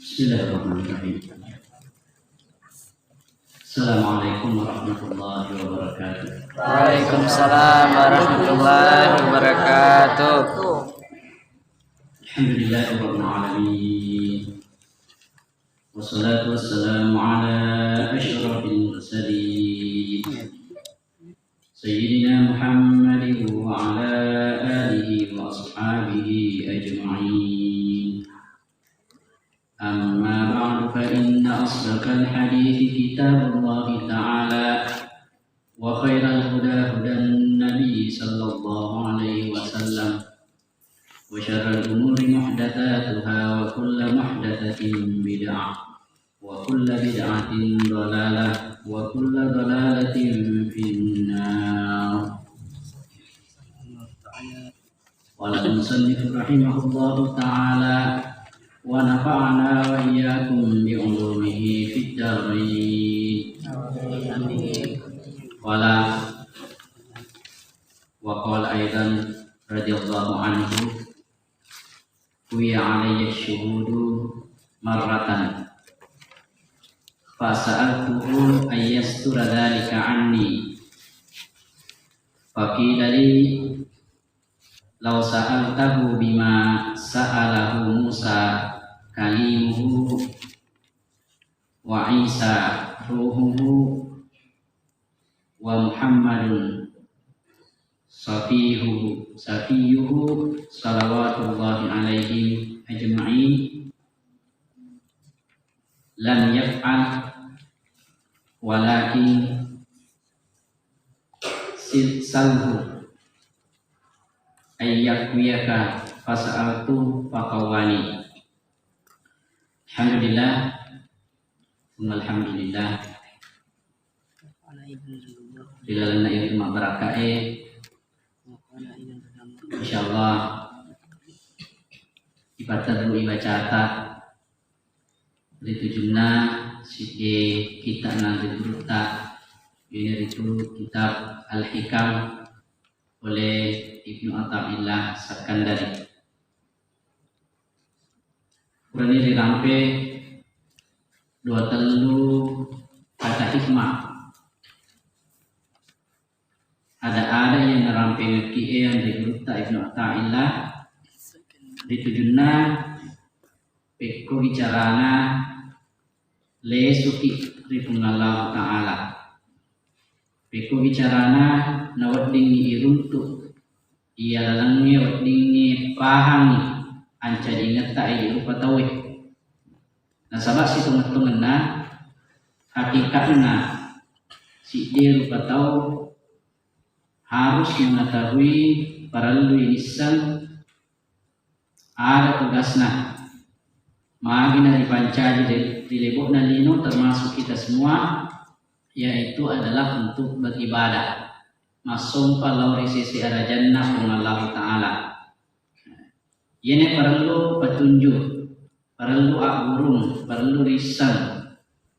Bismillahirrahmanirrahim. Assalamualaikum warahmatullahi wabarakatuh. Waalaikumsalam warahmatullahi wabarakatuh. Alhamdulillahirabbil alamin. Wassalatu wassalamu ala asyrafil mursalin. Sayyidina Muhammadin wa ala alihi wa ashabihi ajma'in. Amma ba'du fa inna asdaqal hadithi kitabullahi ta'ala wa khairal huda hudan nabi sallallahu alaihi wasallam wa syarrul umuri muhdatsatuha wa kullu muhdatsatin bid'ah wa kullu bid'atin dhalalah wa kullu dhalalatin finnar. Qala al-musannif rahimahullahu ta'ala wa nafa'ana wa iyyakum bi ulumihi fid dharain. Qala aidan radhiyallahu anhu Kuya alayya syuhudu marratan fasa'altuhu ayyastura dhalika anni faqila li law sa'altahu bima sa'alahu Musa kalimuhu wa Isa ruhuhu wa Muhammadun safiyuhu salawatullahi alaihi ajma'in lam yaf'al walakin salhu ayyakwiyaka fasa'altu faqawani. Alhamdulillah alhamdulillah dilalana ilmu barakae insyaallah ibadah dulu ibacata itu jumlah sige kita nanti beruta ini itu kitab Al-Hikam oleh Ibnu Athaillah Sakandari. Kurang ini dirampe dua telu kata hikmah. Ada yang narampe ngekie yang diberuta Ibnu Athaillah ditujuna peko bicarana le suki ripunallahu ta'ala peko bicarana na wadingi iruntu iya lalangnya wadingi pahami anca dingata iya rupa tawe na sabak si tungat-tungan na hakikatna si dia rupa tahu harus mengetahui perlu inisan ada tugasna magina dipancari dilebok dan lino termasuk kita semua, yaitu adalah untuk beribadah masuk kalau risisi arah jannah Allah Ta'ala. Ini perlu petunjuk, perlu akurung, perlu risan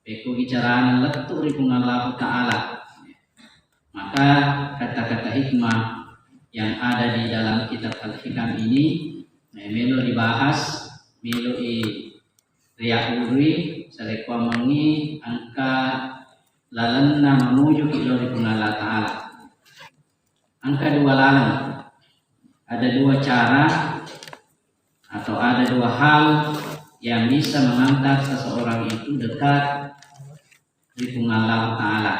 peku bicaraan letuk ripung Allah Ta'ala. Maka kata-kata hikmah yang ada di dalam kitab Al-Hikam ini melo dibahas, melo riak urui salekwa mengi angka lalanna menuju ke ilmu Allah Ta'ala. Angka dua lalan, ada dua cara atau ada dua hal yang bisa mengangkat seseorang itu dekat ilmu Allah Ta'ala.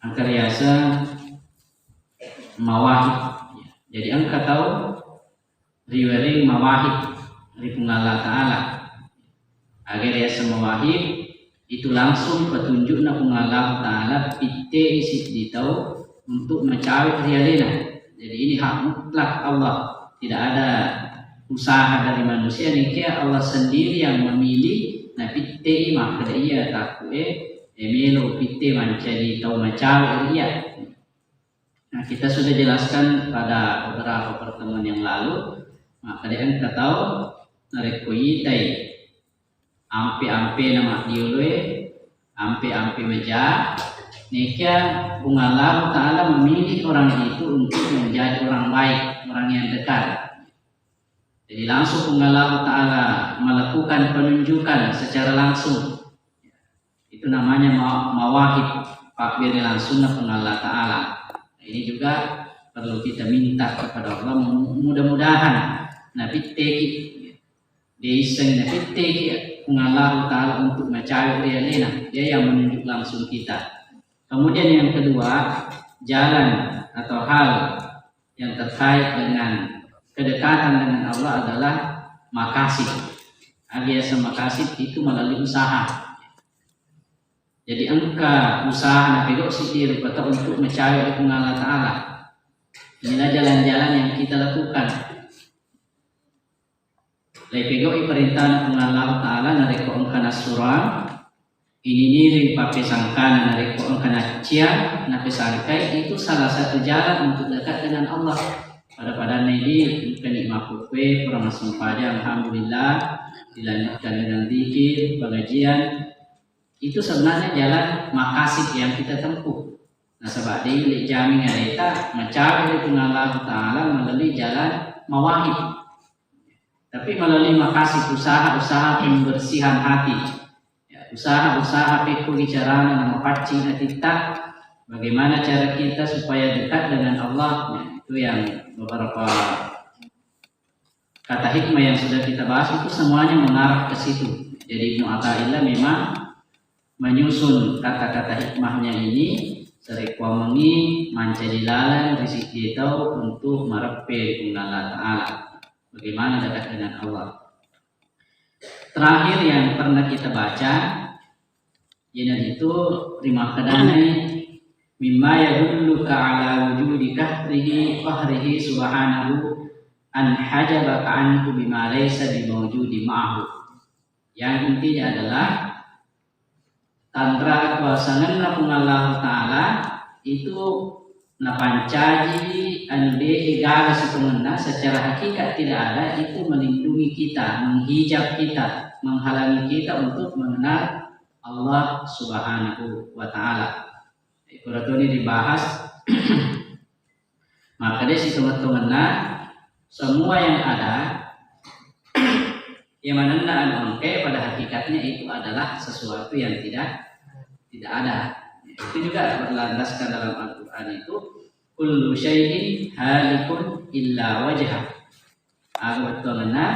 Angka riasa mawahid. Jadi angka tahu riwering mawahid ilmu Allah Ta'ala. Agar riasa mawahid itu langsung petunjuk na Allah Ta'ala pite isi ditau untuk mencari rialena. Jadi ini hak mutlak Allah, tidak ada usaha dari manusia. Nikia Allah sendiri yang memilih. Nah pite maka ia takue melo pite mencari tahu mencari dia. Nah kita sudah jelaskan pada beberapa pertemuan yang lalu. Maka dia kita tahu narekoitai ampe-ampe nama diulwe ampe-ampe meja Nikia Allah Ta'ala memilih orang itu untuk menjadi orang baik, orang yang dekat. Jadi langsung Allah Ta'ala melakukan penunjukan secara langsung. Itu namanya mawahib, takbir langsung Allah Ta'ala. Ini juga perlu kita minta kepada Allah, mudah-mudahan Nabi Teki Deiseng Nabi Teki Allah Ta'ala untuk mencari dia yang menunjuk langsung kita. Kemudian yang kedua, jalan atau hal yang terkait dengan kedekatan dengan Allah adalah makasih. Biasa makasih itu melalui usaha. Jadi engkau usaha nak pedok sitir atau untuk mencari Allah Ta'ala. Inilah jalan-jalan yang kita lakukan. Lepegoi perintah Allah Ta'ala nareko engkana surah. Ini niri pakai sangkana nareko engkana cia nape sangkai itu salah satu jalan untuk dekat dengan Allah. Pada ini kenikmat kupe kurang sempaja alhamdulillah dilanjutkan dengan zikir pengajian itu sebenarnya jalan makasih yang kita tempuh. Nah sebab dia jamin kita mencari Allah Ta'ala melalui jalan mawahib. Tapi melalui makasih usaha pembersihan hati, ya, usaha pikul bicara nama pacing hati kita. Bagaimana cara kita supaya dekat dengan Allah? Ya, itu yang beberapa kata hikmah yang sudah kita bahas itu semuanya mengarah ke situ. Jadi Ibnu Athaillah memang menyusun kata-kata hikmahnya ini serikwa mengi mancadilalan risik tahu untuk merepe Allah Ta'ala. Bagaimana dekat dengan Allah. Terakhir yang pernah kita baca itu terima kedanai mimma yadulluka ala wujudi kahrihi fahrihi subhanahu an hajabaka anhu bima laysa bimawjudi ma'ahu. Yang intinya adalah tantra kuasangan Allah Ta'ala itu napancaji ande egala sepenuhnya secara hakikat tidak ada itu melindungi kita, menghijab kita, menghalangi kita untuk mengenal Allah Subhanahu wa Ta'ala. Itu ini dibahas. Maka dari situ semua yang ada yang mana angke pada hakikatnya itu adalah sesuatu yang tidak ada. Itu juga berlandaskan dalam Al-Quran itu kullu syai'in halikun illa wajhah. Betulnya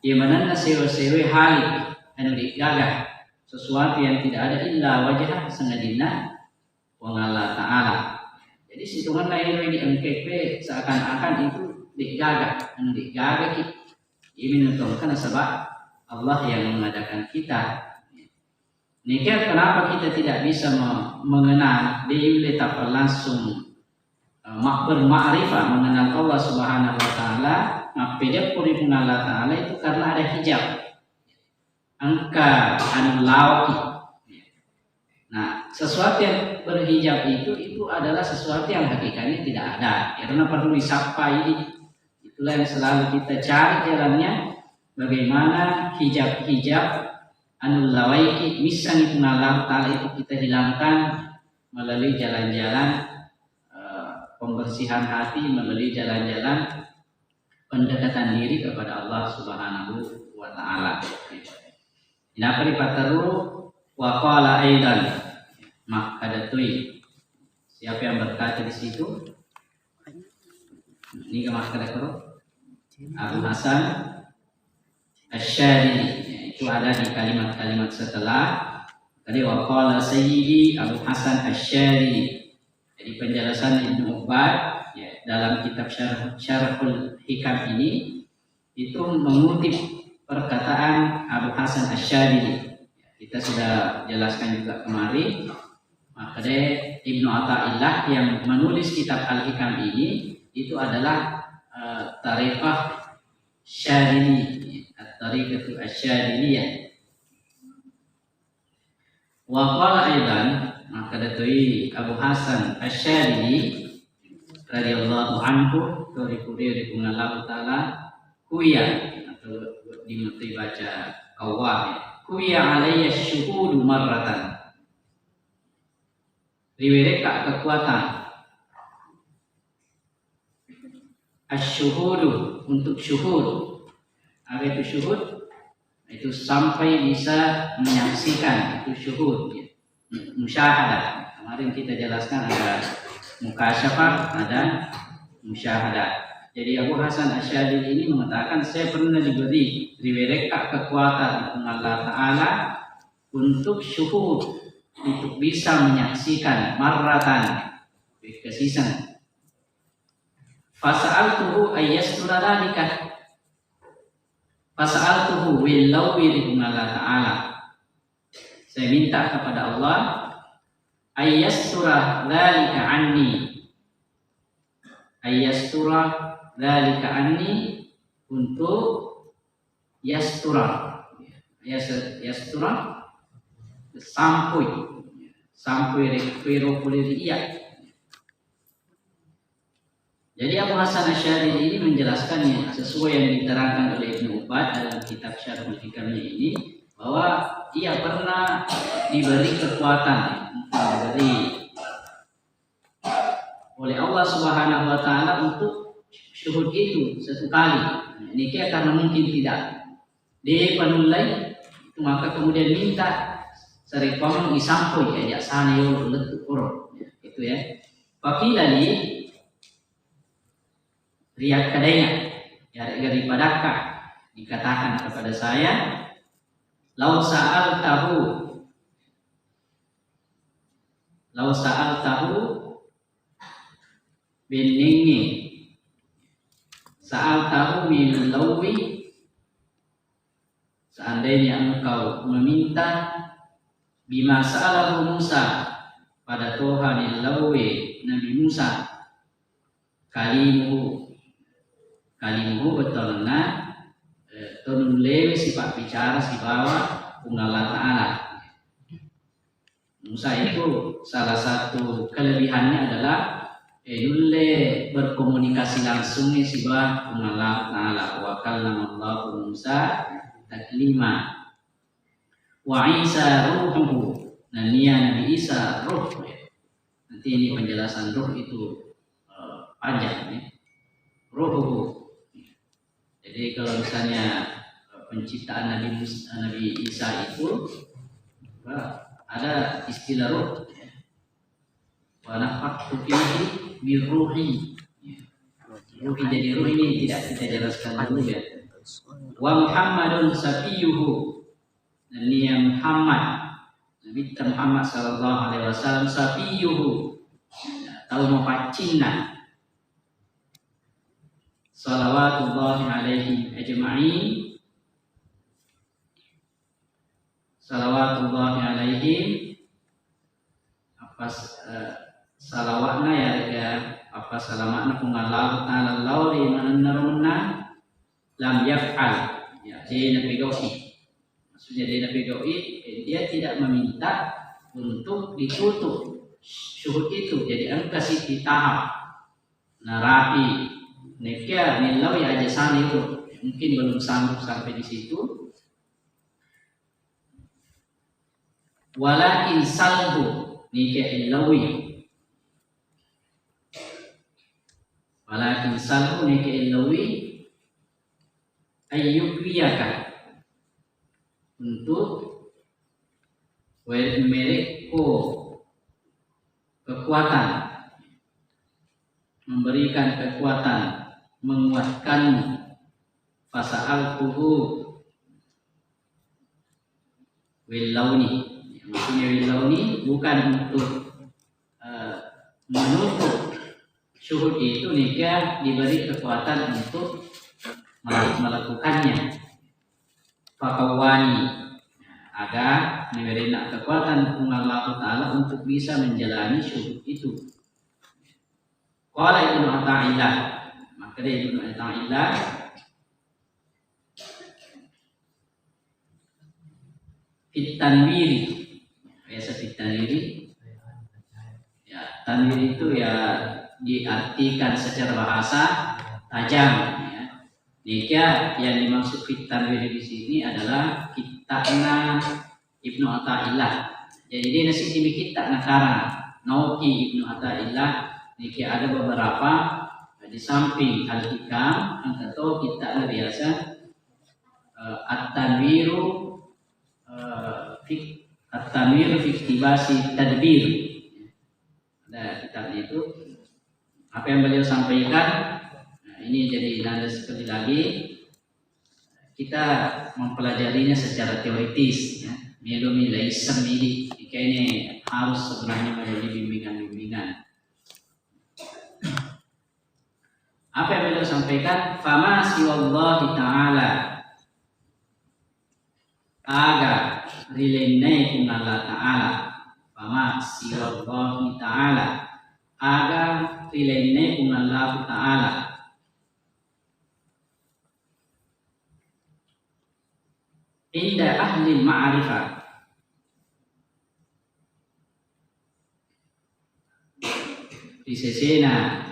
yang mana sewa-sewa halik anu digagah sesuatu yang tidak ada illa wajhah sengadina wong Allah Ta'ala. Jadi situngan lain di MKP seakan-akan itu digagah anu digagah ini menunjukkan sebab Allah yang mengadakan kita. Niken kenapa kita tidak bisa mengenal dia tak langsung bermakrifat mengenal Allah Subhanahu wa Ta'ala. Maka puri Allah Ta'ala itu karena ada hijab. Angka anu lawaki. Nah, sesuatu yang berhijab itu adalah sesuatu yang hakikatnya tidak ada. Karena perlu disapa ini. Itulah yang selalu kita cari jalannya. Bagaimana hijab-hijab anul lawaiki misalnya Allah Ta'ala itu kita hilangkan melalui jalan-jalan pembersihan hati, melalui jalan-jalan pendekatan diri kepada Allah Subhanahu wa Ta'ala. Kenapa dipataru wa qala aidan maka datui. Siapa yang berkata di situ? Ini maka datui Abu Hasan Asy-Syadili. Itu ada di kalimat-kalimat setelah tadi waqala sayyidi Abu Hasan Asy-Syadili. Jadi penjelasan Ibnu Ubaid ya, dalam kitab Syarhul Hikam ini itu mengutip perkataan Abu Hasan Asy-Syadili. Kita sudah jelaskan juga kemarin. Maka Ibnu Athaillah yang menulis kitab Al-Hikam ini itu adalah Tariqah Syadili. Tariqatu Asy-Syadiliyah. Wa qala aidan maka datui Abu Hasan Asy-Syadili radhiyallahu anhu dari Allah Ta'ala kuya atau dimuti baca qawwah kuya alayya syuhudu marratan. Riwayat kekuatan asyuhudu untuk syuhud Apa itu syuhud? Itu sampai bisa menyaksikan, itu syuhud ya. Musyahadah. Kemarin kita jelaskan ada mukasyafah, ada musyahadah. Jadi Abu Hasan Asy'adili ini mengatakan, saya pernah diberi mereka kekuatan Allah Ta'ala untuk syuhud, untuk bisa menyaksikan marratan kesisan. Fasa'altuhu ayyastura dalika. Fasa'altuhu willawi Allah Ta'ala. Saya minta kepada Allah ayyastura dalika anni. Ayyastura dalika anni, untuk yastura. Yastura sampui rekvero kuliah. Jadi Abu Hasan Asy'adili ini menjelaskannya sesuai yang diterangkan oleh Ibnu Ubad dalam kitab Syarhul Hikamnya ini, bahwa ia pernah diberi kekuatan, diberi oleh Allah Subhanahu wa Ta'ala untuk syuhud itu satu kali. Ini karena mungkin tidak dipanulai, maka kemudian minta saripamang isampoi ajak sana yo letuk urut, itu ya. Fakilali riak kadanya ya, daripadakah dikatakan kepada saya, lau sa'al tahu beningi sa'al tahu min lawi, seandainya engkau meminta bima sa'alahu Musa, pada Tuhan lawi Nabi Musa, kalimuhu betulna tunule sifat bicara si bawah Allah Ta'ala. Musa itu salah satu kelebihannya adalah nulle berkomunikasi langsung si bawah Allah Ta'ala. Wa kallamallahu Musa taklima. Wa Isa ruhuhu, dan Nabi Isa ruh. Nanti ini penjelasan ruh itu panjang ya. Ruhuhu. Jadi kalau misalnya penciptaan Nabi Isa itu ada istilah ruh ya. Wa nafakhtu fihi min ruhi. Ruhi, jadi ruh ini tidak kita jelaskan dulu ya. Wa Muhammadun safiyuhu, dan dia Muhammad, Nabi Muhammad sallallahu alaihi wasallam safiyuhu, tahu mempacina. Salawatullahi alaihi ajma'in. Salawatullahi alaihi, apa salawatna ya apa salamatna pungallahu ta'ala lauri mananna lam yaf'al ya, dia Nabi Doi. Maksudnya dia Nabi Doi, dia tidak meminta untuk ditutup syuhud itu, jadi anu kasih di tahap narapi nekia nilau ya aja sana itu, mungkin belum sanggup sampai di situ. Walakin salbu nekia ilawi, walakin salbu nekia ilawi ayyukwiyaka, untuk mereka kekuatan, memberikan kekuatan, menguatkanmu. Fasa'altuhu willauni, maksudnya willauni bukan untuk menutup syuhud itu, nikah diberi kekuatan untuk melakukannya. Fakawani, agar memberi kekuatan Allah Ta'ala untuk bisa menjalani syuhud itu. Qala Ibnu Athaillah, maka dia Ibnu Athaillah fit tanwiri, biasa fit tanwiri ya, tanwir itu ya diartikan secara bahasa tajam ya. Jika yang dimaksud fit tanwir di sini adalah kitabna Ibnu Athaillah. Jadi dia nasi timi kitab nakara Nauki Ibnu Athaillah. Jika ada beberapa di samping Al-Hikam, atau kitab biasa at-tanwiru at-tanwiru fi iktibasi tadbir. Ada kitabnya itu. Apa yang beliau sampaikan, nah ini jadi nada sekali lagi kita mempelajarinya secara teoritis ya. Medomi laisam ini ini harus sebenarnya melalui bimbingan-bimbingan. Apa yang beliau sampaikan, fama siwallahi ta'ala aga rilenai kun Allah ta'ala, fama siwallahi ta'ala aga rilenai kun Allah ta'ala. Inda ahli ma'rifah di sesena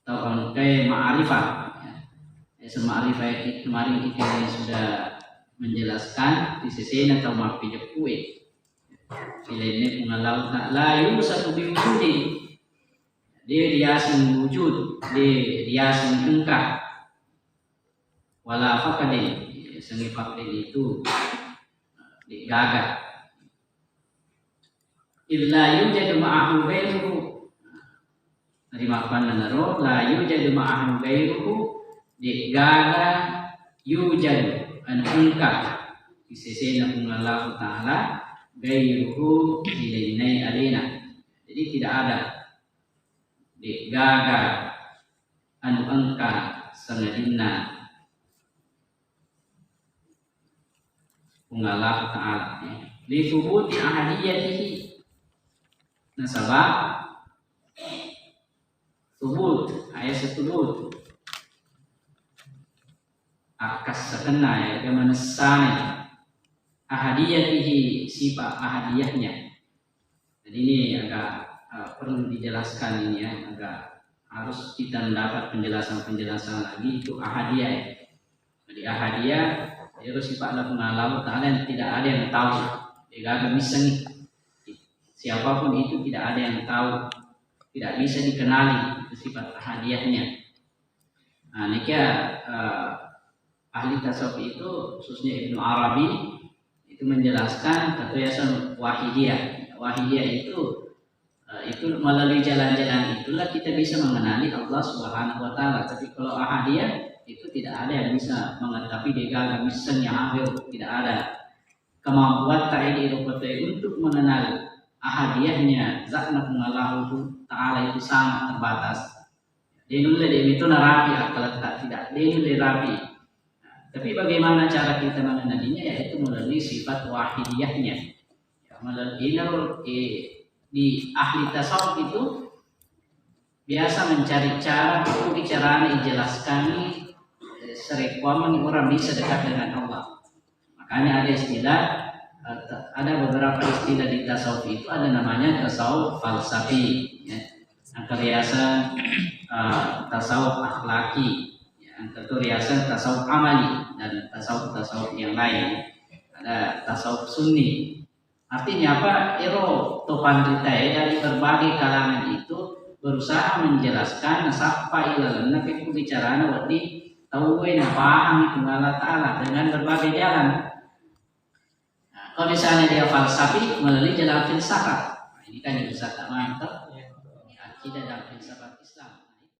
atau kayak ma'rifah ya. Ma'rifah itu kemarin kita sudah menjelaskan di sesena atau ma'rifah kue filene pengalau ta'ala yusatu biwujudi dia riasin wujud dia riasin engkah wala fakadin sengi fakadin itu digagah illa yujadu ma'ahu ghairuhu rimakan naro la yujadu ma'ahu ghairuhu digagah yujadu an engkah di sesena pengalau ta'ala ghairuhu ilainai alina. Jadi tidak ada digagah anu engkah sangadina Allah Ta'ala li thubuti ahadiyatihi nasabah thubut ayat setubut akas sekena ya bagaimana sana ahadiyatihi sifat ahadiyahnya. Jadi ini agak perlu dijelaskan ini ya, agak harus kita mendapat penjelasan lagi itu ahadiyah ya. Jadi ahadiyah itu sifatlah pengalau ta'ala yang tidak ada yang tahu. Dia agak bisa nih. Siapapun itu tidak ada yang tahu. Tidak bisa dikenali itu sifat ahadiyahnya. Nah, ini ahli tasawuf itu khususnya Ibnu Arabi itu menjelaskan kekuasaan wahidiyah. Wahidiyah itu melalui jalan-jalan itulah kita bisa mengenali Allah Subhanahu wa taala. Tapi kalau ahadiyah itu tidak ada yang bisa mengetahui dia misalnya hadir, tidak ada kemampuan ta'ala untuk mengenal ahadiyahnya zatna Allah Ta'ala itu sangat terbatas. Dia itu narapi akal tidak dia rapi. Tapi bagaimana cara kita mengenalinya yaitu melalui sifat wahidiyahnya. Ya, melalui di ahli tasawuf itu biasa mencari cara untuk bicara dijelaskan serikuaman orang bisa dekat dengan Allah. Makanya ada istilah, ada beberapa istilah di tasawuf itu ada namanya tasawuf falsafi, ya. Riasan tasawuf akhlaki, ya. Riasan tasawuf amali dan tasawuf yang lain. Ada tasawuf sunni. Artinya apa? Topan kita dari berbagai kalangan itu berusaha menjelaskan nasabah ilalanna fi bicarana wadi tahu paham itu Allah Ta'ala dengan berbagai jalan. Nah, kalau misalnya dia falsafi melalui jalan filsafat, nah, ini kan bisa tak mantap. Akidah dan filsafat